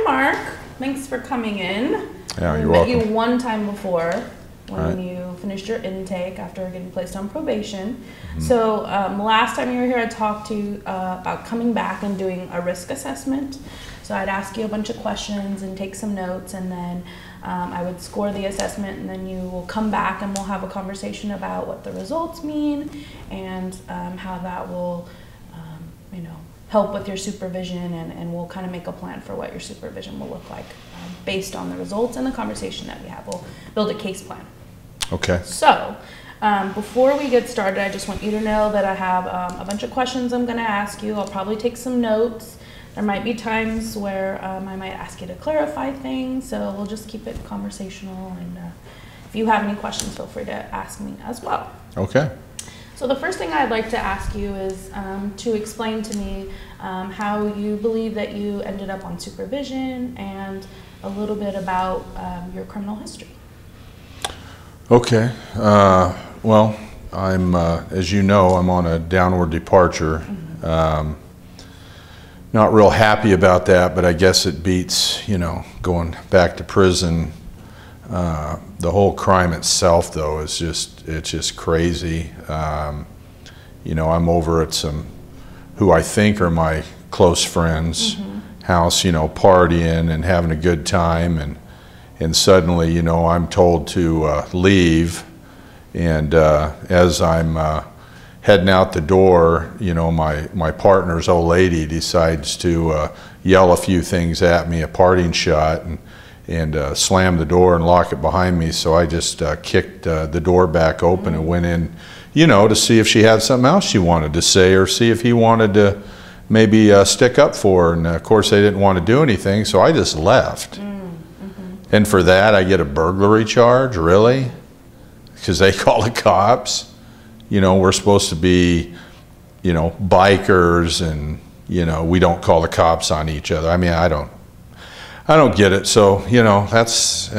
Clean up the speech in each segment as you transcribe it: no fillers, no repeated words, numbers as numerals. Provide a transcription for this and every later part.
Mark. Thanks for coming in. Yeah, you're welcome. I met you one time before when you finished your intake after getting placed on probation. So last time you were here, I talked to you about coming back and doing a risk assessment. So I'd ask you a bunch of questions and take some notes, and then I would score the assessment, and then you will come back and we'll have a conversation about what the results mean and how that will, help with your supervision, and we'll kind of make a plan for what your supervision will look like based on the results and the conversation that we have. We'll build a case plan. Okay. So before we get started, I just want you to know that I have a bunch of questions I'm going to ask you. I'll probably take some notes. There might be times where I might ask you to clarify things, so we'll just keep it conversational, and if you have any questions, feel free to ask me as well. Okay. So the first thing I'd like to ask you is to explain to me how you believe that you ended up on supervision, and a little bit about your criminal history. Okay. Well, I'm, as you know, I'm on a downward departure. Not real happy about that, but I guess it beats, going back to prison. The whole crime itself, though, is it's just crazy. I'm over at some, who I think are my close friends' house, partying and having a good time, and suddenly, I'm told to leave, and as I'm heading out the door, my partner's old lady decides to yell a few things at me, a parting shot, and slam the door and lock it behind me. So I just kicked the door back open and went in, to see if she had something else she wanted to say, or see if he wanted to maybe stick up for her. And of course they didn't want to do anything, so I just left. And for that I get a burglary charge, really? Because they call the cops. We're supposed to be, bikers, and, we don't call the cops on each other. I mean, I don't get it. So, that's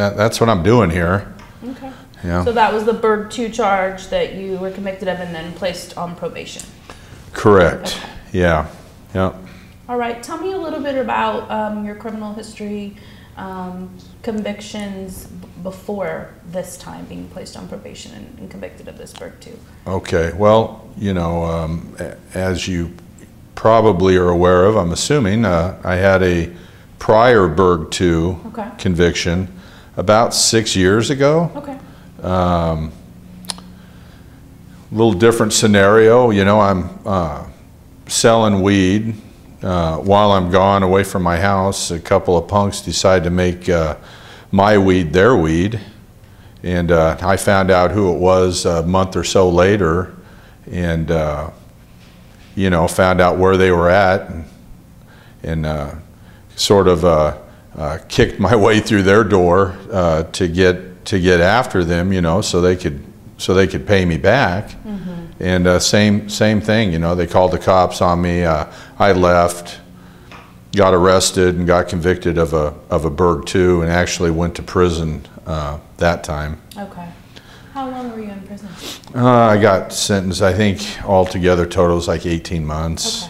what I'm doing here. Okay. Yeah. So that was the Berg 2 charge that you were convicted of and then placed on probation. Correct. Okay. Yeah. Yeah. All right. Tell me a little bit about your criminal history, convictions before this time being placed on probation and convicted of this Berg 2. Okay. Well, as you probably are aware of, I'm assuming, I had a prior Berg 2 conviction about 6 years ago. Okay. Little different scenario. I'm selling weed. While I'm gone away from my house, a couple of punks decide to make my weed their weed, and I found out who it was a month or so later, and found out where they were at, and sort of kicked my way through their door to get after them, so they could pay me back. And same thing, they called the cops on me. I left, got arrested, and got convicted of a Berg 2, and actually went to prison that time. Okay. How long were you in prison? I got sentenced, I think altogether total was like 18 months.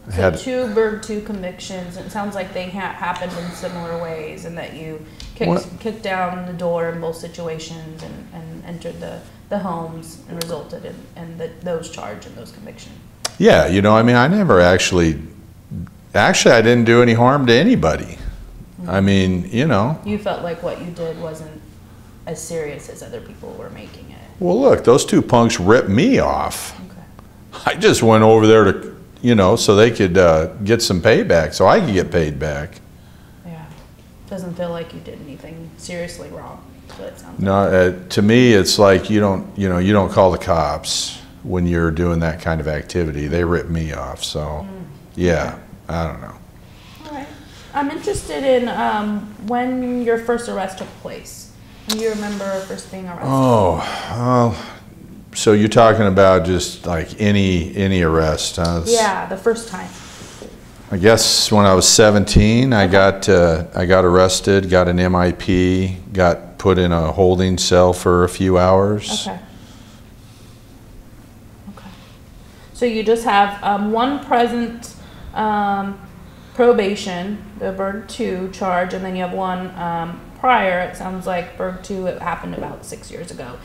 Okay. So 2 Berg 2 convictions, and it sounds like they happened in similar ways, and that you kicked down the door in both situations and entered the homes and resulted in those charges and those convictions. Yeah, I mean, I never actually I didn't do any harm to anybody. I mean, You felt like what you did wasn't as serious as other people were making it. Well, look, those 2 punks ripped me off. Okay. I just went over there to, so they could get some payback, so I could get paid back. Yeah, doesn't feel like you did anything seriously wrong. It sounds no, like. To me, it's like you don't call the cops when you're doing that kind of activity. They rip me off, so yeah, I don't know. All right, I'm interested in when your first arrest took place. Do you remember first being arrested? Oh, so you're talking about just like any arrest, huh? Yeah, the first time. I guess when I was 17, I got arrested, got an MIP, got put in a holding cell for a few hours. Okay. Okay. So you just have one present probation, the Berg 2 charge, and then you have one prior. It sounds like Berg 2, it happened about 6 years ago.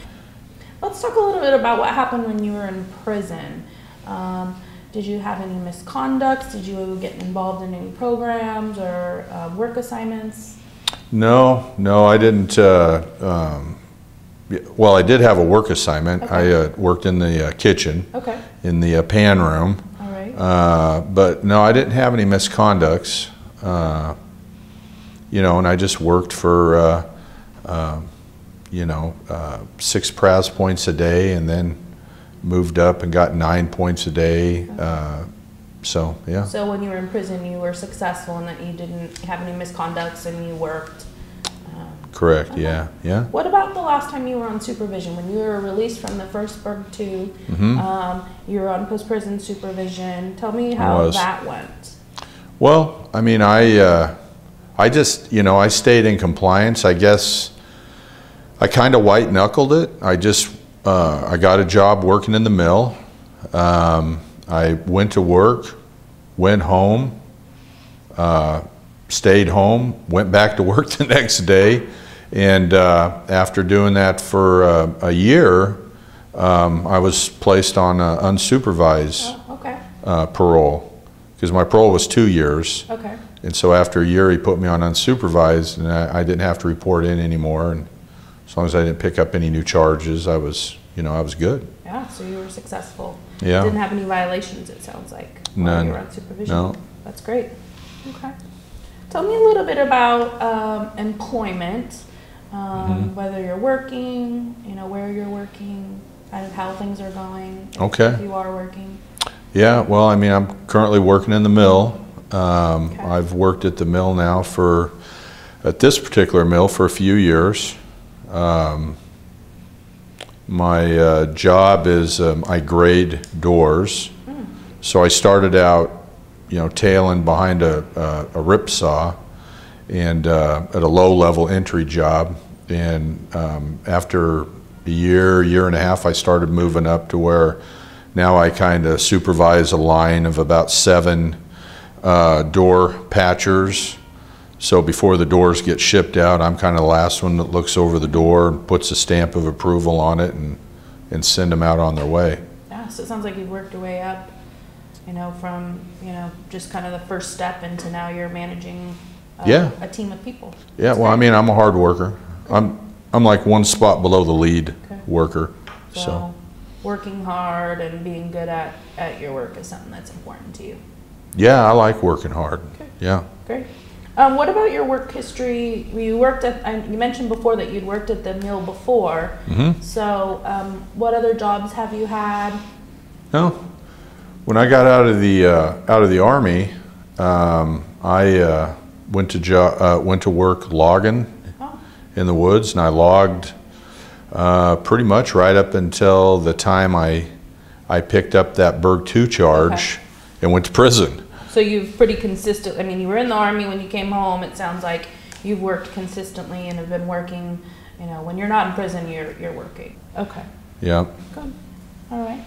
Let's talk a little bit about what happened when you were in prison. Did you have any misconducts? Did you get involved in any programs or work assignments? No, I didn't. Well, I did have a work assignment. Okay. I worked in the kitchen, Okay. in the pan room. All right. But no, I didn't have any misconducts. You know, and I just worked for, you know, 6 PRAS points a day, and then moved up and got 9 points a day. So, yeah. So when you were in prison, you were successful in that you didn't have any misconducts and you worked. Correct, Okay. yeah. What about the last time you were on supervision? When you were released from the first Berg 2, you were on post-prison supervision. Tell me how that went. Well, I mean, I just, you know, I stayed in compliance. I guess I kind of white-knuckled it. I just, I got a job working in the mill. I went to work, went home, stayed home, went back to work the next day, and after doing that for a year, I was placed on unsupervised parole, because my parole was 2 years. Okay. And so after a year, he put me on unsupervised, and I didn't have to report in anymore. And as long as I didn't pick up any new charges, I was, you know, I was good. Yeah, so you were successful. Yeah. Didn't have any violations, it sounds like, while None. you were on supervision. No. That's great. Okay. Tell me a little bit about employment, whether you're working, you know, where you're working, kind of how things are going, if you are working. Yeah, well, I mean, I'm currently working in the mill. I've worked at the mill now at this particular mill for a few years. My job is I grade doors. So I started out, you know, tailing behind a rip saw and at a low-level entry job. And after a year and a half, I started moving up to where now I kind of supervise a line of about 7 door patchers. So before the doors get shipped out, I'm kind of the last one that looks over the door and puts a stamp of approval on it and send them out on their way. Yeah, so it sounds like you've worked your way up, you know, from, you know, just kind of the first step into now you're managing a team of people. Yeah, That's well, great. I mean, I'm a hard worker. I'm like one spot below the lead worker. So working hard and being good at your work is something that's important to you. Yeah, I like working hard. Okay. Yeah. Great. What about your work history? You worked at, you mentioned before that you'd worked at the mill before. So what other jobs have you had? No. When I got out of the Army, I went to work logging in the woods, and I logged pretty much right up until the time I picked up that Berg 2 charge and went to prison. So you've pretty consistent, I mean, you were in the Army when you came home. It sounds like you've worked consistently and have been working, you know, when you're not in prison, you're working. Okay. Yeah. Good. All right.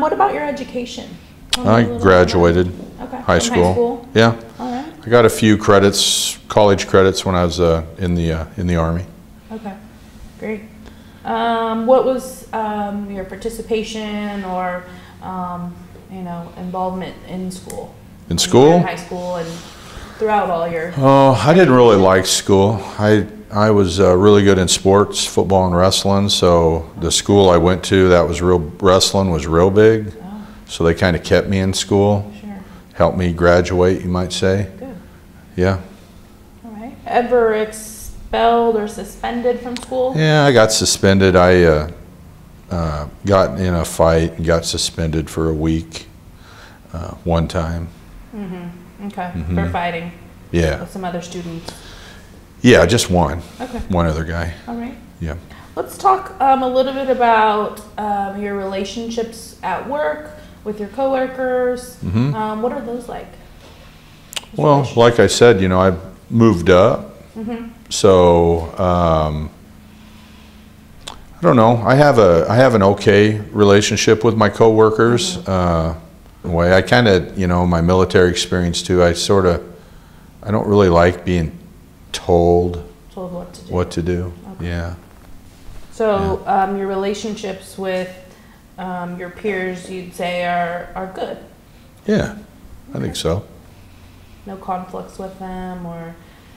What about your education? I graduated high school. High school? Yeah. All right. I got a few credits, college credits, when I was in the Army. Okay. Great. What was your participation or you know, involvement in school? In school? In high school and throughout all your... Oh, I didn't really like school. I was really good in sports, football and wrestling, so the school I went to, wrestling was real big. So they kind of kept me in school. Sure. Helped me graduate, you might say. Good. Yeah. All right. Ever expelled or suspended from school? Yeah, I got suspended. I got in a fight and got suspended for a week one time. Okay. For fighting? Yeah. With some other students? Yeah, just one. Okay. One other guy. All right. Yeah. Let's talk a little bit about your relationships at work with your coworkers. What are those like? Well, like I said, you know, I moved up. So I don't know. I have an okay relationship with my coworkers. way. I kind of, my military experience too, I don't really like being told what to do. Okay. Yeah. So your relationships with your peers, you'd say, are good? Yeah, I think so. No conflicts with them or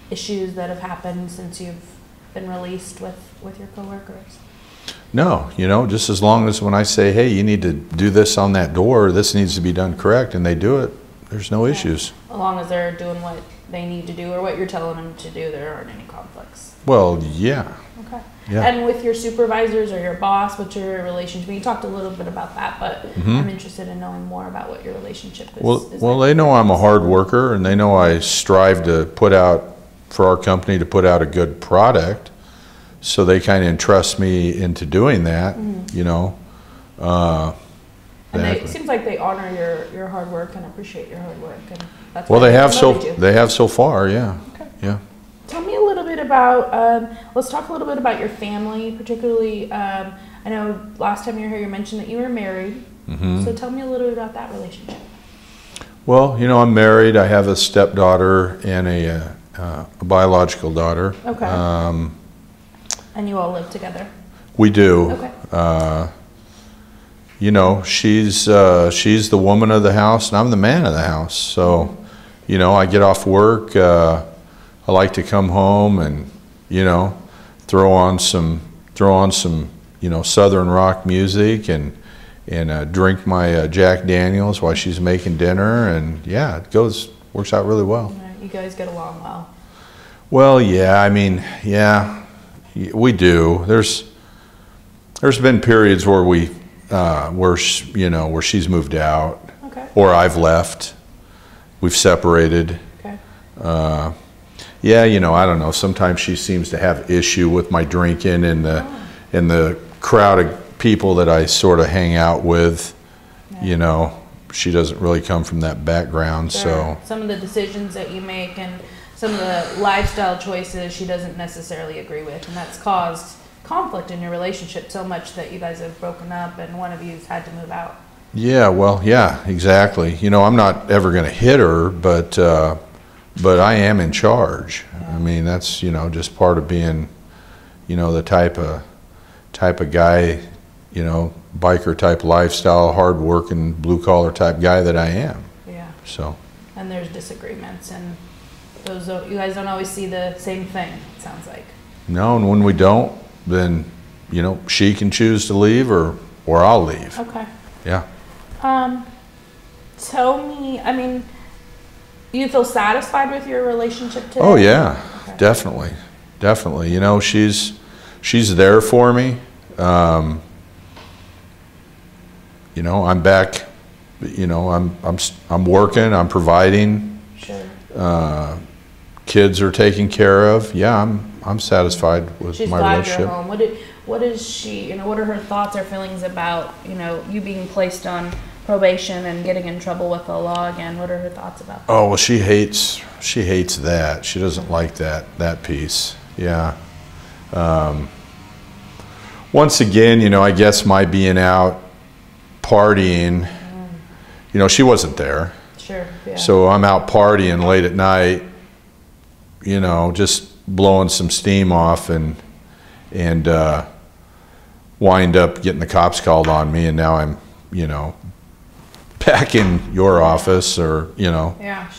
issues that have happened since you've been released with your coworkers? No, just as long as when I say, hey, you need to do this on that door, this needs to be done correct, and they do it, there's no issues. As long as they're doing what they need to do or what you're telling them to do, there aren't any conflicts. Well, yeah. Okay. Yeah. And with your supervisors or your boss, what's your relationship? You talked a little bit about that, but I'm interested in knowing more about what your relationship is. Well, they know I'm a hard worker, and they know I strive to for our company to put out a good product. So they kind of entrust me into doing that, And it seems like they honor your hard work and appreciate your hard work, and that's well, why they have so far, yeah. Okay. Yeah. Tell me a little bit about. Let's talk a little bit about your family, particularly. I know last time you were here, you mentioned that you were married. So tell me a little bit about that relationship. Well, I'm married. I have a stepdaughter and a biological daughter. Okay. And you all live together? We do. Okay. She's the woman of the house, and I'm the man of the house. So, I get off work. I like to come home and, throw on some Southern rock music and drink my Jack Daniels while she's making dinner, and yeah, works out really well. You guys get along well. Well, yeah, yeah. We do. There's been periods where where she's moved out, Okay. or I've left. We've separated. Okay. Yeah, I don't know. Sometimes she seems to have issue with my drinking and the crowd of people that I sort of hang out with. Yeah. She doesn't really come from that background, so some of the decisions that you make and some of the lifestyle choices she doesn't necessarily agree with, and that's caused conflict in your relationship so much that you guys have broken up and one of you's had to move out. Yeah, well, yeah, exactly. I'm not ever going to hit her, but I am in charge. Yeah. That's just part of being the type of guy, biker type lifestyle, hard working, blue collar type guy that I am. Yeah. So. And there's disagreements, and you guys don't always see the same thing, it sounds like. No, and when we don't, then she can choose to leave or I'll leave. Okay. Yeah. Tell me, do you feel satisfied with your relationship today? Oh yeah, Okay. definitely. She's there for me. I'm back. I'm working. I'm providing. Sure. Kids are taken care of. Yeah, I'm satisfied with She's my glad relationship. you're home. What is she? What are her thoughts or feelings about you being placed on probation and getting in trouble with the law again? What are her thoughts about that? Oh well, she hates that. She doesn't like that piece. Yeah. Once again, I guess my being out partying, she wasn't there. Sure. Yeah. So I'm out partying late at night, just blowing some steam off and wind up getting the cops called on me, and now I'm, back in your office or,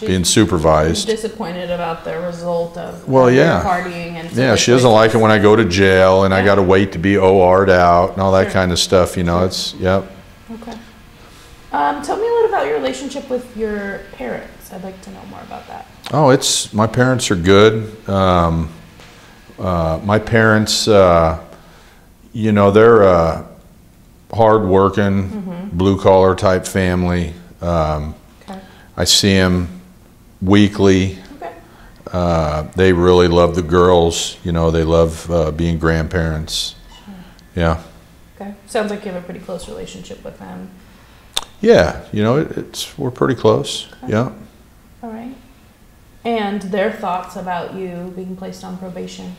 being supervised. She's disappointed about the result of yeah. partying. And yeah, she doesn't like it when I go to jail and I got to wait to be OR'd out and all that Sure. kind of stuff, it's, yep. Okay. Tell me a little about your relationship with your parents. I'd like to know more about that. Oh, my parents are good. My parents, they're hard-working, blue-collar type family. Okay. I see them weekly. Okay. They really love the girls. They love being grandparents. Sure. Yeah. Okay. Sounds like you have a pretty close relationship with them. Yeah, we're pretty close. Okay. Yeah. All right. And their thoughts about you being placed on probation?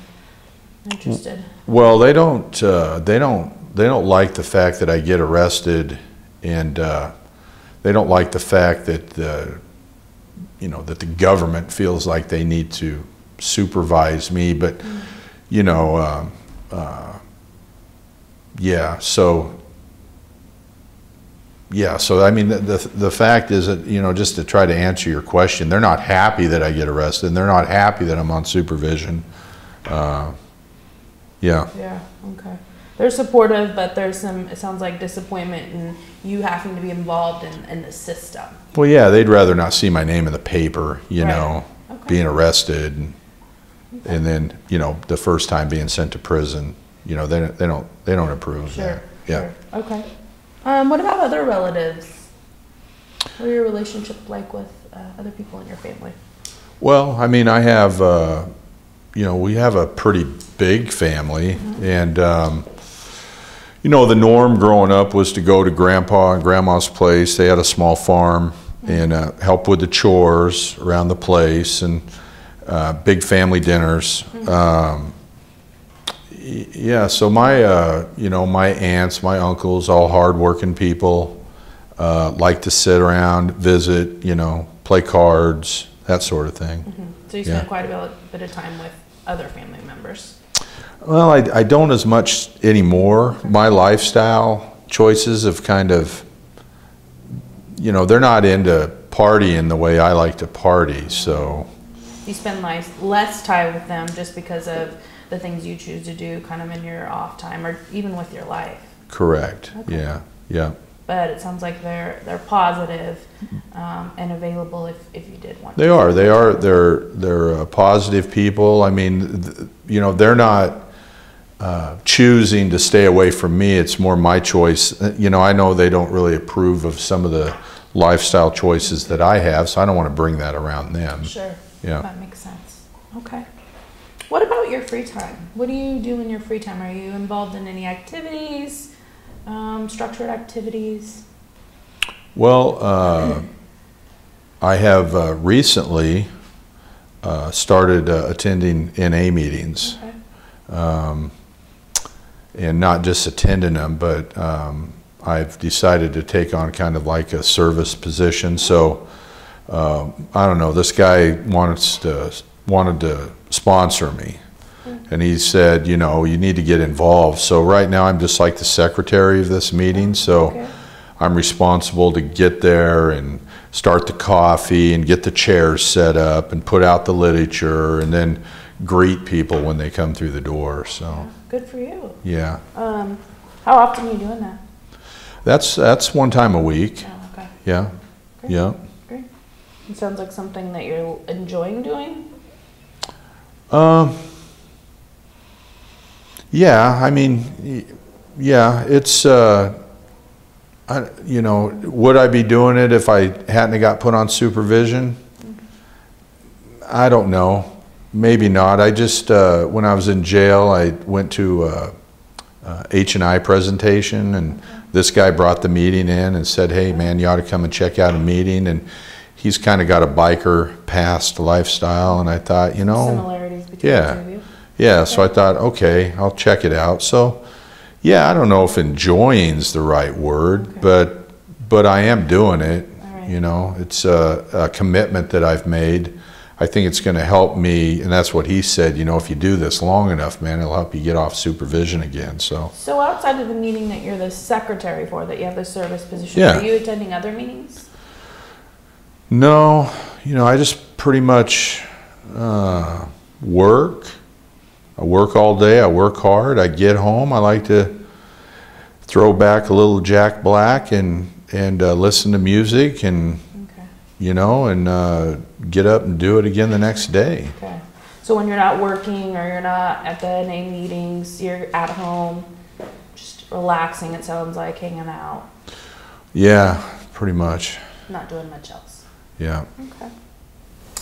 I'm interested. Well, they don't like the fact that I get arrested and they don't like the fact that that the government feels like they need to supervise me, but yeah, so I mean, the fact is that, just to try to answer your question, they're not happy that I get arrested, and they're not happy that I'm on supervision. Yeah. Yeah, okay. They're supportive, but there's some, it sounds like, disappointment in you having to be involved in the system. Well, yeah, they'd rather not see my name in the paper, Okay. being arrested, and then, the first time being sent to prison. They don't approve of that. Yeah. Sure. Okay. What about other relatives? What are your relationship like with other people in your family? Well, I mean, I have, we have a pretty big family, and the norm growing up was to go to Grandpa and Grandma's place. They had a small farm, and help with the chores around the place, and big family dinners. Yeah, so my, my aunts, my uncles, all hardworking people, like to sit around, visit, play cards, that sort of thing. So you spend quite a bit of time with other family members. Well, I don't as much anymore. My lifestyle choices have kind of, they're not into partying the way I like to party, so. You spend less time with them just because of the things you choose to do kind of in your off time, or even with your life. Correct. Okay. Yeah. But it sounds like they're positive and available if you did want to. They're positive people. I mean, they're not choosing to stay away from me. It's more my choice. I know they don't really approve of some of the lifestyle choices that I have, so I don't want to bring that around them. Sure. Yeah. That makes sense. Okay. What about your free time? What do you do in your free time? Are you involved in any activities, structured activities? Well, I have recently started attending NA meetings. Okay. And not just attending them, but I've decided to take on kind of like a service position. So I don't know, this guy wanted to sponsor me, and he said, you need to get involved. So right now I'm just like the secretary of this meeting, so I'm responsible to get there and start the coffee and get the chairs set up and put out the literature and then greet people when they come through the door. So good for you. Yeah. How often are you doing that? That's one time a week. Oh, okay. Yeah. Great. Yeah. Great. It sounds like something that you're enjoying doing. Yeah, I mean, yeah, it's, would I be doing it if I hadn't got put on supervision? I don't know. Maybe not. I just, when I was in jail, I went to H&I presentation, and this guy brought the meeting in and said, hey, man, you ought to come and check out a meeting. And he's kind of got a biker past lifestyle, and I thought, similarities between the two of you. Yeah, so I thought, okay, I'll check it out. So, yeah, I don't know if enjoying's the right word, but I am doing it. Right. It's a commitment that I've made. I think it's going to help me, and that's what he said, if you do this long enough, man, it'll help you get off supervision again. So outside of the meeting that you're the secretary for, that you have the service position, are you attending other meetings? No, I just pretty much work. I work all day, I work hard, I get home, I like to throw back a little Jack Black and listen to music and, and get up and do it again the next day. Okay. So when you're not working or you're not at the NA meetings, you're at home, just relaxing, it sounds like, hanging out. Yeah, pretty much. Not doing much else. Yeah. Okay.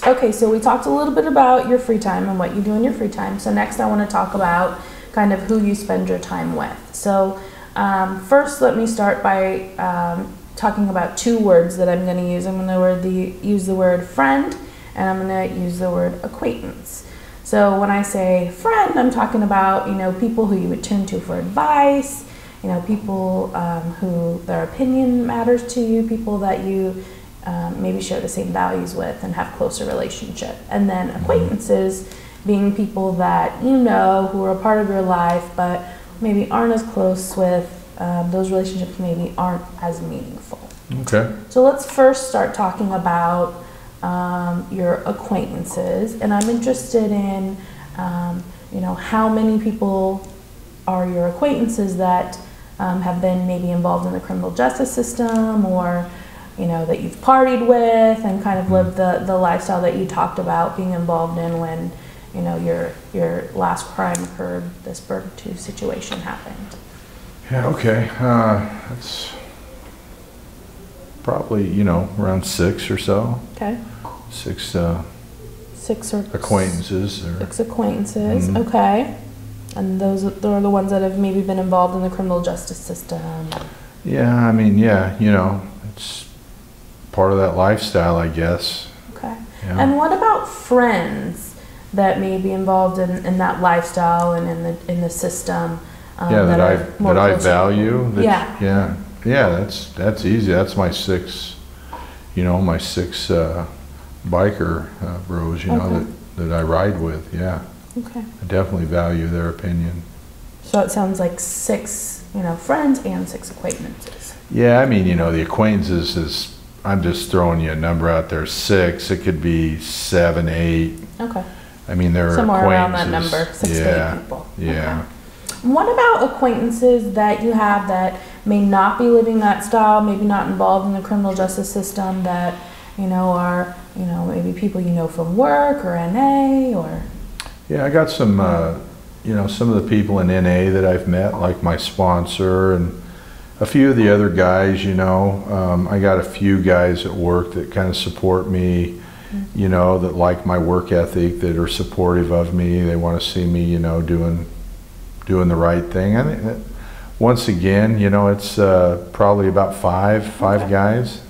Okay, so we talked a little bit about your free time and what you do in your free time. So next I want to talk about kind of who you spend your time with. So first let me start by talking about two words that I'm going to use. I'm going to use the word friend, and I'm going to use the word acquaintance. So when I say friend, I'm talking about, people who you would turn to for advice, people who their opinion matters to you, people that you maybe share the same values with and have closer relationship. And then acquaintances being people that who are a part of your life, but maybe aren't as close with, those relationships maybe aren't as meaningful. Okay. So let's first start talking about your acquaintances, and I'm interested in, how many people are your acquaintances that have been maybe involved in the criminal justice system, or that you've partied with and kind of lived the lifestyle that you talked about being involved in when your last crime occurred, this Berg 2 situation happened. Yeah, okay. That's probably, around 6 or so. Okay. Six acquaintances. 6 acquaintances, Mm-hmm. okay. And those are the ones that have maybe been involved in the criminal justice system. Yeah, I mean, it's part of that lifestyle, I guess. Okay. Yeah. And what about friends that may be involved in that lifestyle and in the system? That I value. Yeah. That's easy. That's my 6, my 6 biker bros, Okay. that I ride with. Yeah. Okay. I definitely value their opinion. So it sounds like 6, friends and 6 acquaintances. Yeah, I mean, the acquaintances is, I'm just throwing you a number out there, 6. It could be 7, 8. Okay. I mean, there are somewhere around that acquaintances. number, 6 to 8 people. Yeah. Okay. What about acquaintances that you have that may not be living that style, maybe not involved in the criminal justice system, that are maybe people from work or NA or? Yeah, I got some some of the people in NA that I've met, like my sponsor and a few of the other guys. I got a few guys at work that kind of support me. That like my work ethic, that are supportive of me. They want to see me, doing the right thing. I think once again, it's probably about five guys.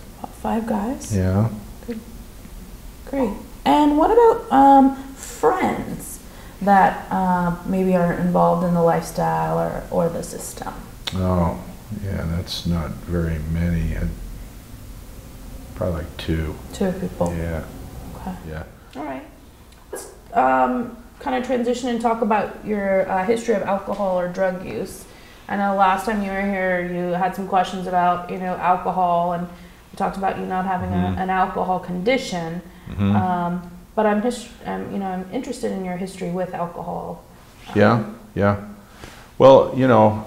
5 guys. Yeah. Good. Great. And what about friends that maybe aren't involved in the lifestyle or the system? Oh, yeah, that's not very many. Probably like 2. 2 people. Yeah. Okay. Yeah. All right. Let's kind of transition and talk about your history of alcohol or drug use. I know last time you were here, you had some questions about alcohol, and you talked about you not having an alcohol condition. Mm-hmm. But I'm interested in your history with alcohol. Yeah. Well,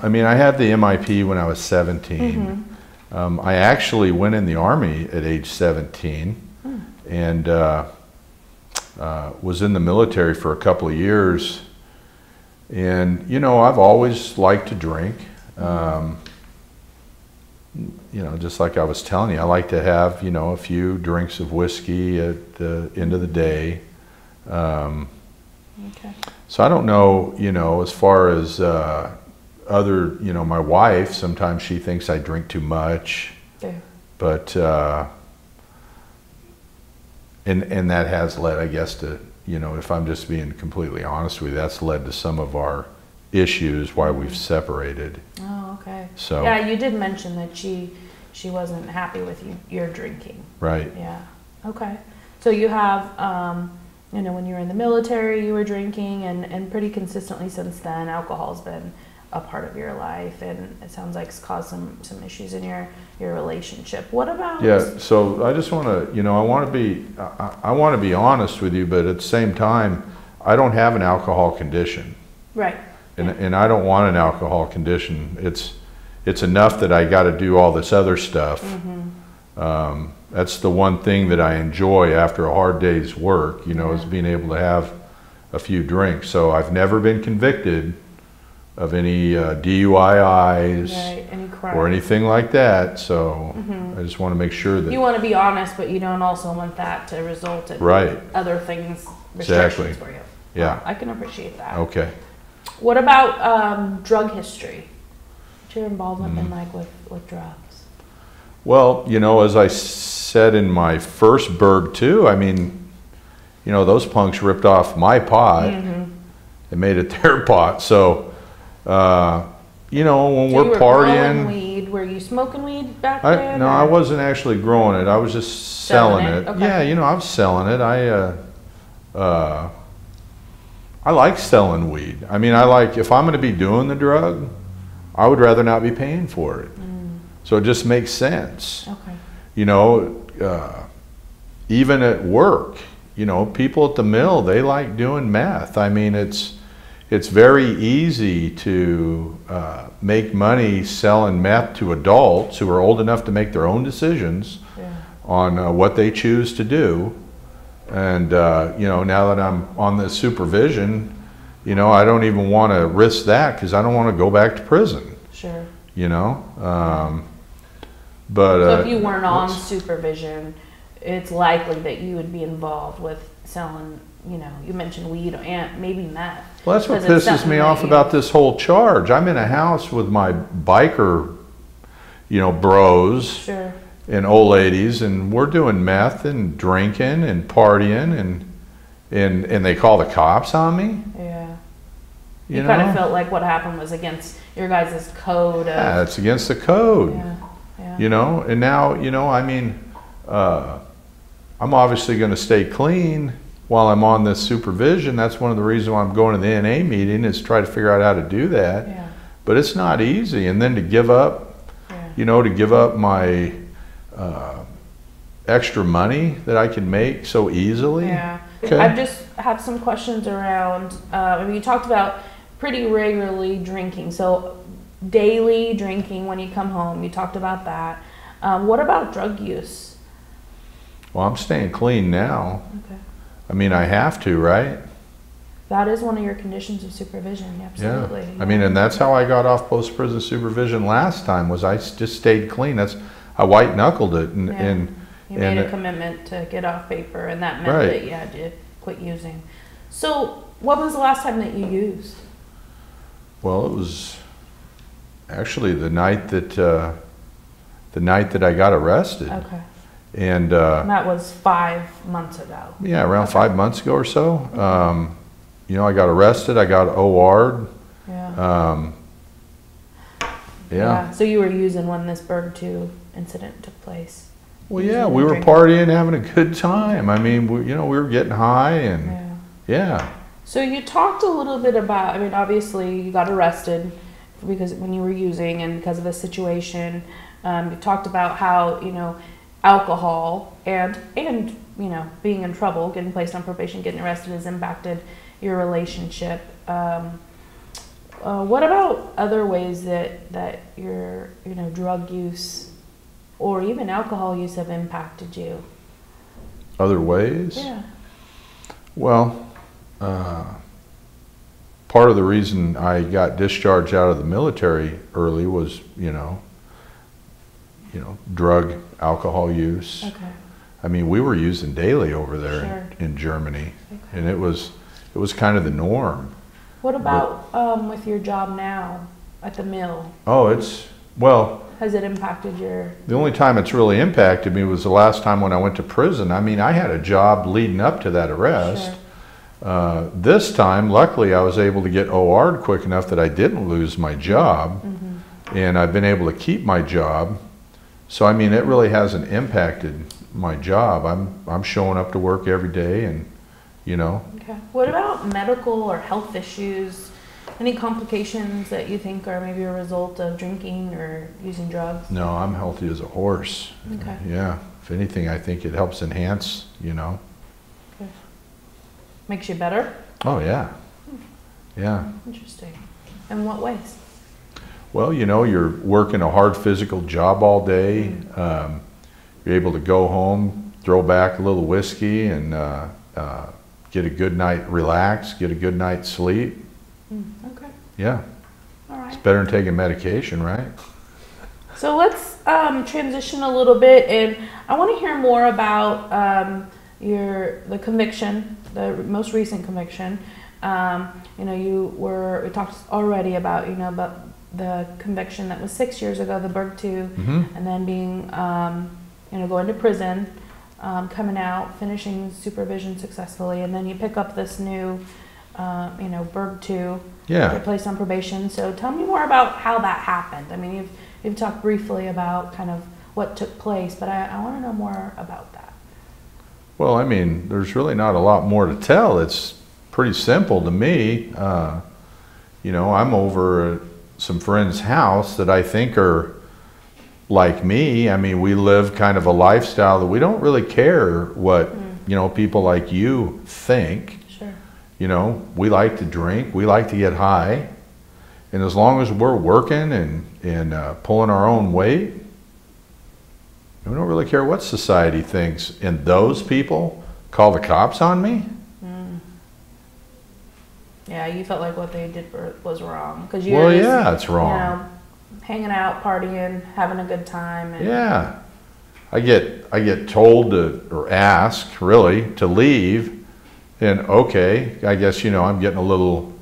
I mean, I had the MIP when I was 17. Mm-hmm. I actually went in the Army at age 17 and was in the military for a couple of years. And, I've always liked to drink. Just like I was telling you, I like to have, a few drinks of whiskey at the end of the day. Okay. So I don't know, as far as other, my wife, sometimes she thinks I drink too much. Yeah. But, and that has led, I guess, to, if I'm just being completely honest with you, that's led to some of our issues why we've separated. Oh, okay. So yeah, you did mention that she wasn't happy with your drinking. Right. Yeah. Okay. So you have, when you were in the military, you were drinking, and pretty consistently since then, alcohol's been a part of your life, and it sounds like it's caused some issues in your relationship. What about? Yeah. So I just want to, I want to be honest with you, but at the same time, I don't have an alcohol condition. Right. And I don't want an alcohol condition. It's enough that I got to do all this other stuff. Mm-hmm. That's the one thing that I enjoy after a hard day's work, is being able to have a few drinks. So I've never been convicted of any DUIs any crime or anything like that. So I just want to make sure that you want to be honest, but you don't also want that to result in other things, restrictions for you. Yeah. I can appreciate that. Okay. What about drug history? What's your involvement been like with drugs? Well, as I said in my first Berg 2, I mean, those punks ripped off my pot and made it their pot. So, you know, when So we're you were partying. growing weed. Were you smoking weed back then? No, or? I wasn't actually growing it. I was just selling it. Okay. Yeah, you know, I was selling it. I like selling weed. I mean, I like, if I'm going to be doing the drug, I would rather not be paying for it. So it just makes sense. Okay. You know, even at work, you know, people at the mill, they like doing meth. I mean, it's very easy to make money selling meth to adults who are old enough to make their own decisions on what they choose to do. And, you know, now that I'm on this supervision, you know, I don't even want to risk that because I don't want to go back to prison. Sure. You know? But so if you weren't on supervision, it's likely that you would be involved with selling, you know, you mentioned weed and maybe meth. Well, that's what pisses me off about this whole charge. I'm in a house with my biker, you know, bros. Sure. And old ladies, and we're doing meth and drinking and partying, and they call the cops on me. Yeah. You kind know? of felt like what happened was against your guys' code. Yeah, it's against the code. Yeah. Yeah. You know, and now, you know, I mean, I'm obviously going to stay clean while I'm on this supervision. That's one of the reasons why I'm going to the NA meeting, is try to figure out how to do that. Yeah. But it's not easy. And then to give up, you know, to give up my extra money that I can make so easily. Yeah. Okay. I just have some questions around, I mean, you talked about pretty regularly drinking. So daily drinking when you come home, you talked about that. What about drug use? Well, I'm staying clean now. Okay. I mean, I have to, right? That is one of your conditions of supervision, absolutely. Yeah. I mean, and that's how I got off post-prison supervision last time, was I just stayed clean. I white knuckled it, and you made a commitment to get off paper, and that meant that you had to quit using. So, what was the last time that you used? Well, it was actually the night that I got arrested. Okay. And that was 5 months ago. Yeah, around 5 months ago or so. You know, I got arrested. I got OR'd. Yeah. Yeah. So you were using when this Berg 2 incident took place? Well, yeah, we were partying, having a good time. I mean, you know, we were getting high, and yeah. So you talked a little bit about, I mean, obviously you got arrested because when you were using and because of the situation. You talked about how, you know, alcohol and you know, being in trouble, getting placed on probation, getting arrested has impacted your relationship. What about other ways that your, you know, drug use or even alcohol use have impacted you? Other ways? Yeah. Well, part of the reason I got discharged out of the military early was, you know, drug, alcohol use. Okay. I mean, we were using daily over there in Germany, and it was kind of the norm. What about with your job now at the mill? Oh, has it impacted your? The only time it's really impacted me was the last time when I went to prison. I mean, I had a job leading up to that arrest. This time, luckily, I was able to get OR'd quick enough that I didn't lose my job, and I've been able to keep my job. So, I mean, it really hasn't impacted my job. I'm showing up to work every day, and, you know. Okay. What about medical or health issues? Any complications that you think are maybe a result of drinking or using drugs? No, I'm healthy as a horse. Okay. Yeah. If anything, I think it helps enhance, you know. Okay. Makes you better? Oh, yeah. Yeah. Interesting. In what ways? Well, you know, you're working a hard physical job all day. You're able to go home, throw back a little whiskey, and get a good night, relax, get a good night's sleep. Okay. Yeah. All right. It's better than taking medication, right? So let's transition a little bit, and I want to hear more about the conviction, the most recent conviction. You know, we talked already about, you know, about the conviction that was 6 years ago, the Berg 2, and then being, you know, going to prison, coming out, finishing supervision successfully, and then you pick up this new you know, Berg 2. Yeah. Get placed on probation. So tell me more about how that happened. I mean, you've talked briefly about kind of what took place, but I want to know more about that. Well, I mean, there's really not a lot more to tell. It's pretty simple to me. You know, I'm over at some friends' house that I think are like me. I mean, we live kind of a lifestyle that we don't really care what, you know, people like you think. Sure. You know, we like to drink, we like to get high. And as long as we're working and pulling our own weight, we don't really care what society thinks. And those people call the cops on me? Yeah, you felt like what they did was wrong. Cause you Well, were just, yeah, it's wrong. You know, hanging out, partying, having a good time. And Yeah. I get told to, or asked really, to leave. And okay, I guess, you know, I'm getting a little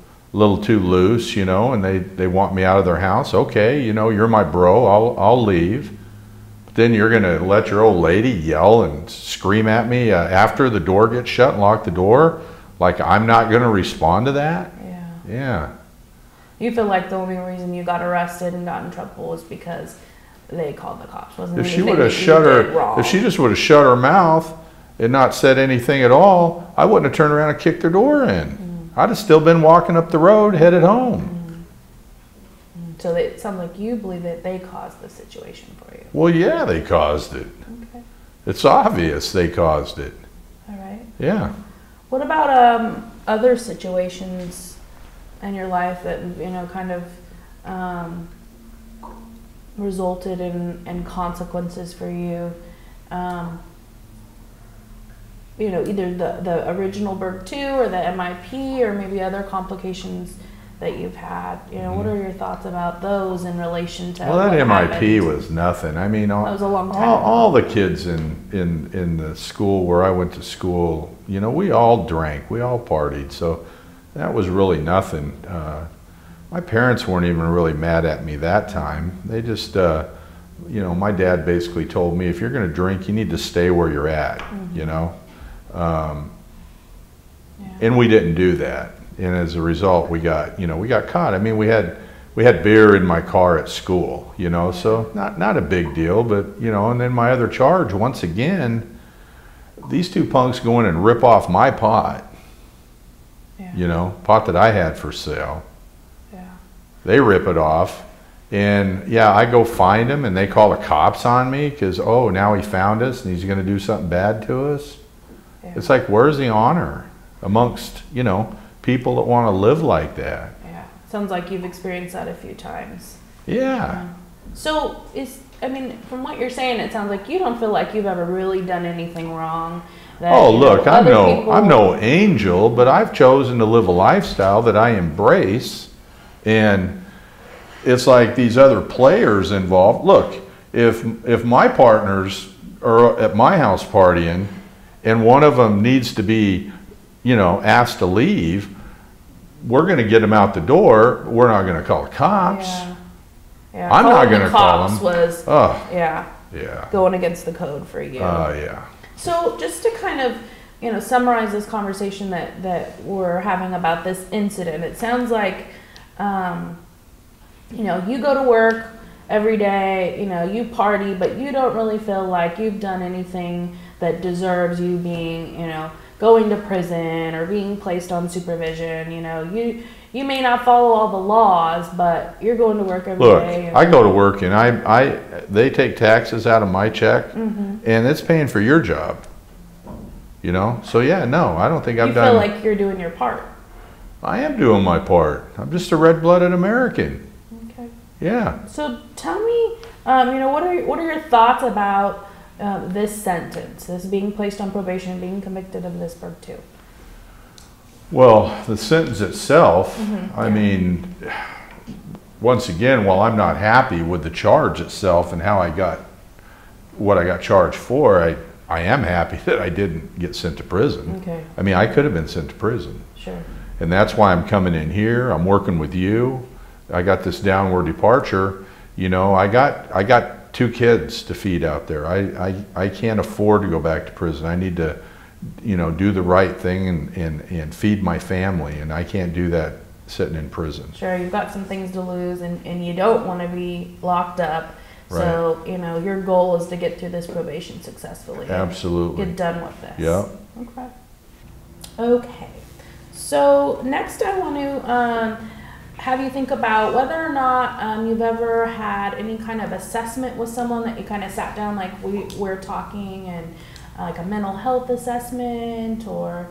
too loose, you know, and they want me out of their house. Okay, you know, you're my bro, I'll leave. But then you're gonna let your old lady yell and scream at me after the door gets shut and lock the door? Like I'm not gonna respond to that? Yeah. Yeah. You feel like the only reason you got arrested and got in trouble was because they called the cops, wasn't it? If she would have shut her, if she just would have shut her mouth and not said anything at all, I wouldn't have turned around and kicked their door in. I'd have still been walking up the road, headed home. So it sounds like you believe that they caused the situation for you. Well, yeah, they caused it. Okay. It's obvious they caused it. All right. Yeah. What about other situations in your life that, you know, kind of resulted in consequences for you? You know, either the original Berg 2 or the MIP or maybe other complications that you've had. You know, what are your thoughts about those in relation to? Well, that MIP happened? was nothing. I mean, That was a long time ago. all the kids in the school where I went to school, you know, we all drank, we all partied, so that was really nothing. My parents weren't even really mad at me that time. They just, you know, my dad basically told me, if you're going to drink, you need to stay where you're at, you know. And we didn't do that. And as a result, we got caught. I mean, we had beer in my car at school, you know, so not a big deal, but, you know, and then my other charge, once again, these two punks go in and rip off my pot, you know, pot that I had for sale. Yeah. They rip it off. And yeah, I go find him and they call the cops on me because, oh, now he found us and he's going to do something bad to us. Yeah. It's like, where's the honor amongst, you know, people that want to live like that? Yeah. Sounds like you've experienced that a few times. Yeah. So I mean, from what you're saying, it sounds like you don't feel like you've ever really done anything wrong. That, oh, look, I'm people... no angel, but I've chosen to live a lifestyle that I embrace. And it's like these other players involved. Look, if my partners are at my house partying and one of them needs to be, you know, asked to leave, we're going to get them out the door. We're not going to call the cops. Yeah. Yeah. I'm not going to call them. Was, yeah, going against the code for you. Yeah. So just to kind of, you know, summarize this conversation that we're having about this incident, it sounds like, you know, you go to work every day, you know, you party, but you don't really feel like you've done anything that deserves you being, you know, going to prison or being placed on supervision. You know, you may not follow all the laws, but you're going to work every day. Look, I go to work and they take taxes out of my check, and it's paying for your job. You know, so yeah, no, I don't think I've done. You feel like you're doing your part. I am doing my part. I'm just a red-blooded American. Okay. Yeah. So tell me, you know, what are your thoughts about this sentence, this being placed on probation, being convicted of this Berg 2? Well, the sentence itself, I mean, once again, while I'm not happy with the charge itself and how I got what I got charged for, I am happy that I didn't get sent to prison. Okay. I mean, I could have been sent to prison. Sure. And that's why I'm coming in here. I'm working with you. I got this downward departure. You know, I got 2 kids to feed out there. I can't afford to go back to prison. I need to you know, do the right thing and feed my family, and I can't do that sitting in prison. Sure, you've got some things to lose, and you don't want to be locked up. Right. So, you know, your goal is to get through this probation successfully. Absolutely. Get done with this. Yeah. Okay. Okay. So next I want to have you think about whether or not you've ever had any kind of assessment with someone that you kind of sat down like we're talking, and like a mental health assessment or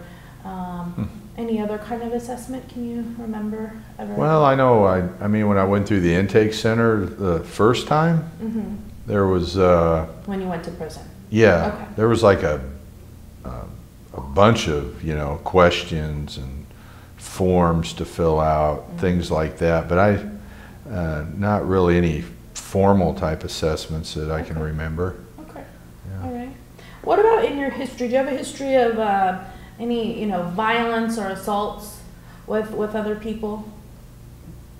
any other kind of assessment. Can you remember ever? Well, I know. I mean, when I went through the intake center the first time, there was when you went to prison. Yeah. Okay. There was like a bunch of, you know, questions and forms to fill out, things like that. But not really any formal type assessments that I can remember. Okay. Yeah. All right. What about in your history? Do you have a history of any, you know, violence or assaults with other people?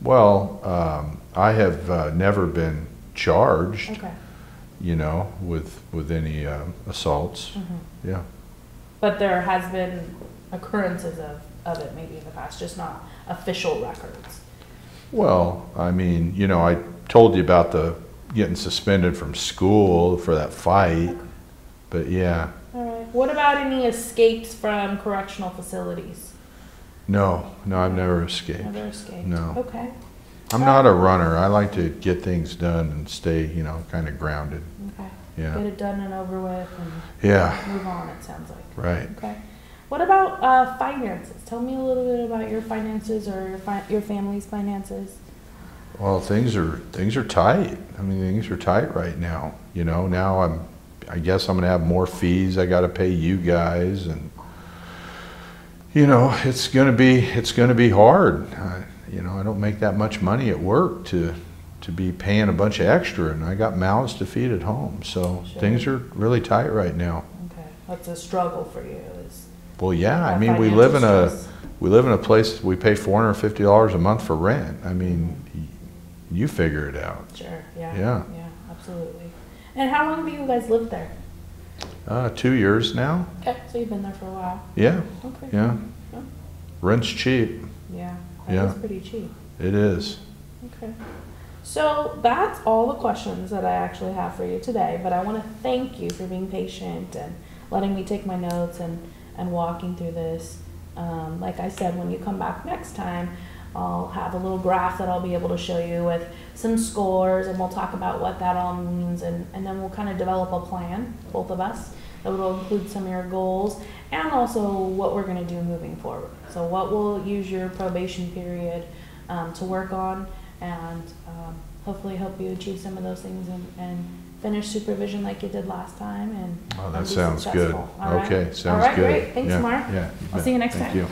Well, I have never been charged, Okay. you know, with any assaults. Yeah. But there has been occurrences of it maybe in the past, just not official records. Well, I mean, you know, I told you about the getting suspended from school for that fight, Okay. but yeah. All right. What about any escapes from correctional facilities? No, I've never escaped. Never escaped. No. Okay. I'm not a runner. I like to get things done and stay, you know, kind of grounded. Okay. Yeah. Get it done and over with and Yeah. move on, it sounds like. Right. Okay. What about finances? Tell me a little bit about your finances or your family's finances. Well, things are tight. I mean, things are tight right now. You know, now I guess I'm gonna have more fees I got to pay you guys, and you know, it's gonna be hard. You know, I don't make that much money at work to be paying a bunch of extra, and I got mouths to feed at home. So Sure. things are really tight right now. Okay, that's a struggle for you. Well, yeah. I mean, we financial live in a place we pay $450 a month for rent. I mean, you figure it out. Sure. Yeah. Yeah. Yeah. Absolutely. And how long have you guys lived there? 2 years now. Okay, so you've been there for a while. Yeah. Okay. Yeah. Oh. Rent's cheap. Yeah. That Yeah. is pretty cheap. It is. Okay. So that's all the questions that I actually have for you today, but I want to thank you for being patient and letting me take my notes and walking through this. Like I said, when you come back next time, I'll have a little graph that I'll be able to show you with some scores, and we'll talk about what that all means, and then we'll kind of develop a plan, both of us, that will include some of your goals and also what we're going to do moving forward. So what we'll use your probation period to work on, and hopefully help you achieve some of those things and finish supervision like you did last time. And Oh, that be sounds good. successful. All right? Okay, sounds All right, good. great. Thanks, Yeah, Mark. yeah, you I'll bet. see you next Thank time. you.